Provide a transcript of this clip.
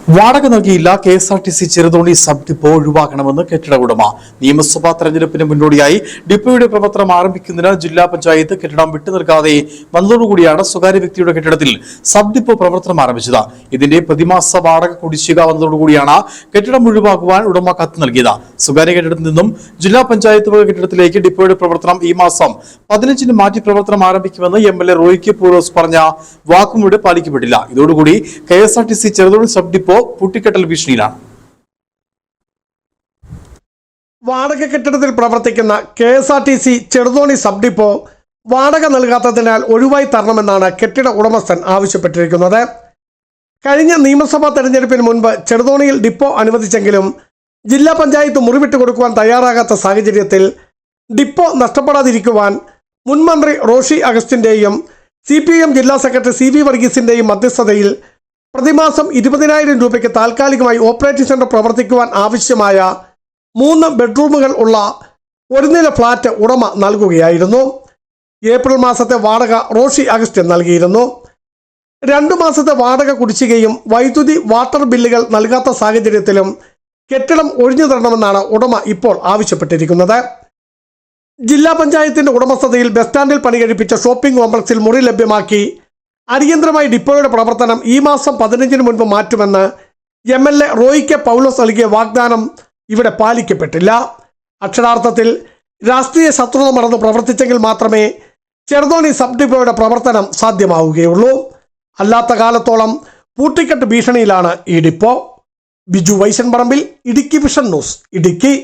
വാടക നൽകിയില്ല KSRTC Cheruthoni sub depot ഒഴിവാക്കണമെന്ന് കെട്ടിട ഉടമ. നിയമസഭാ തെരഞ്ഞെടുപ്പിന് മുന്നോടിയായി ഡിപ്പോയുടെ പ്രവർത്തനം ആരംഭിക്കുന്നതിന് ജില്ലാ പഞ്ചായത്ത് കെട്ടിടം വിട്ടു നൽകാതെ വന്നതോടുകൂടിയാണ് സ്വകാര്യ വ്യക്തിയുടെ കെട്ടിടത്തിൽ സബ് ഡിപ്പോ പ്രവർത്തനം ആരംഭിച്ചത്. ഇതിന്റെ പ്രതിമാസ വാടക കുടിശ്ശിക വന്നതോടുകൂടിയാണ് കെട്ടിടം ഒഴിവാക്കുവാൻ ഉടമ കത്ത് നൽകിയത്. സ്വകാര്യ കെട്ടിടത്തിൽ നിന്നും ജില്ലാ പഞ്ചായത്ത് വക കെട്ടിടത്തിലേക്ക് ഡിപ്പോയുടെ പ്രവർത്തനം ഈ മാസം 15-ന് മാറ്റി പ്രവർത്തനം ആരംഭിക്കുമെന്ന് MLA റോയ് കെ പൂരോസ് പറഞ്ഞ വാക്കുമൂട് പാലിക്കപ്പെട്ടില്ല. ഇതോടുകൂടി KSRTC ചെറുതോണി സബ് ഡിപ്പോ പൂട്ടിക്കെട്ടൽ ഭീഷണിയിലാണ്. വാടക കെട്ടിടത്തിൽ പ്രവർത്തിക്കുന്ന KSRTC ചെറുതോണി സബ് ഡിപ്പോ വാടക നൽകാത്തതിനാൽ ഒഴിവായി തരണമെന്നാണ് കെട്ടിട ഉടമസ്ഥൻ ആവശ്യപ്പെട്ടിരിക്കുന്നത്. കഴിഞ്ഞ നിയമസഭാ തെരഞ്ഞെടുപ്പിന് മുൻപ് ചെറുതോണിയിൽ ഡിപ്പോ അനുവദിച്ചെങ്കിലും ജില്ലാ പഞ്ചായത്ത് മുറിവിട്ട് കൊടുക്കുവാൻ തയ്യാറാകാത്ത സാഹചര്യത്തിൽ ഡിപ്പോ നഷ്ടപ്പെടാതിരിക്കുവാൻ മുൻ മന്ത്രി റോഷി അഗസ്റ്റിന്റെയും CPM ജില്ലാ സെക്രട്ടറി CV വർഗീസിന്റെയും മധ്യസ്ഥതയിൽ പ്രതിമാസം 20,000 രൂപയ്ക്ക് താൽക്കാലികമായി ഓപ്പറേറ്റിംഗ് സെന്റർ പ്രവർത്തിക്കുവാൻ ആവശ്യമായ 3 ബെഡ്റൂമുകൾ ഉള്ള ഒരു നില ഫ്ളാറ്റ് ഉടമ നൽകുകയായിരുന്നു. ഏപ്രിൽ മാസത്തെ വാടക റോഷി അഗസ്റ്റിൻ നൽകിയിരുന്നു. 2 മാസത്തെ വാടക കുടിശ്ശികയും വൈദ്യുതി വാട്ടർ ബില്ലുകൾ നൽകാത്ത സാഹചര്യത്തിലും കെട്ടിടം ഒഴിഞ്ഞു തരണമെന്നാണ് ഉടമ ഇപ്പോൾ ആവശ്യപ്പെട്ടിരിക്കുന്നത്. ജില്ലാ പഞ്ചായത്തിന്റെ ഉടമസ്ഥതയിൽ ബസ് സ്റ്റാൻഡിൽ പണി കഴിപ്പിച്ച ഷോപ്പിംഗ് കോംപ്ലക്സിൽ മുറി ലഭ്യമാക്കി അടിയന്തരമായി ഡിപ്പോയുടെ പ്രവർത്തനം ഈ മാസം 15-ന് മുൻപ് മാറ്റുമെന്ന് MLA റോയ് കെ പൗലോസ് നൽകിയ വാഗ്ദാനം ഇവിടെ പാലിക്കപ്പെട്ടില്ല. അക്ഷരാർത്ഥത്തിൽ രാഷ്ട്രീയ ശത്രുത മറന്ന് പ്രവർത്തിച്ചെങ്കിൽ മാത്രമേ ചെറുതോണി സബ് ഡിപ്പോയുടെ പ്രവർത്തനം സാധ്യമാവുകയുള്ളൂ. അല്ലാത്ത കാലത്തോളം പൂട്ടിക്കെട്ട് ഭീഷണിയിലാണ് ഈ ഡിപ്പോ. ബിജു വൈശൻ പറമ്പിൽ, ഇടുക്കി വിഷൻ ന്യൂസ്, ഇടുക്കി.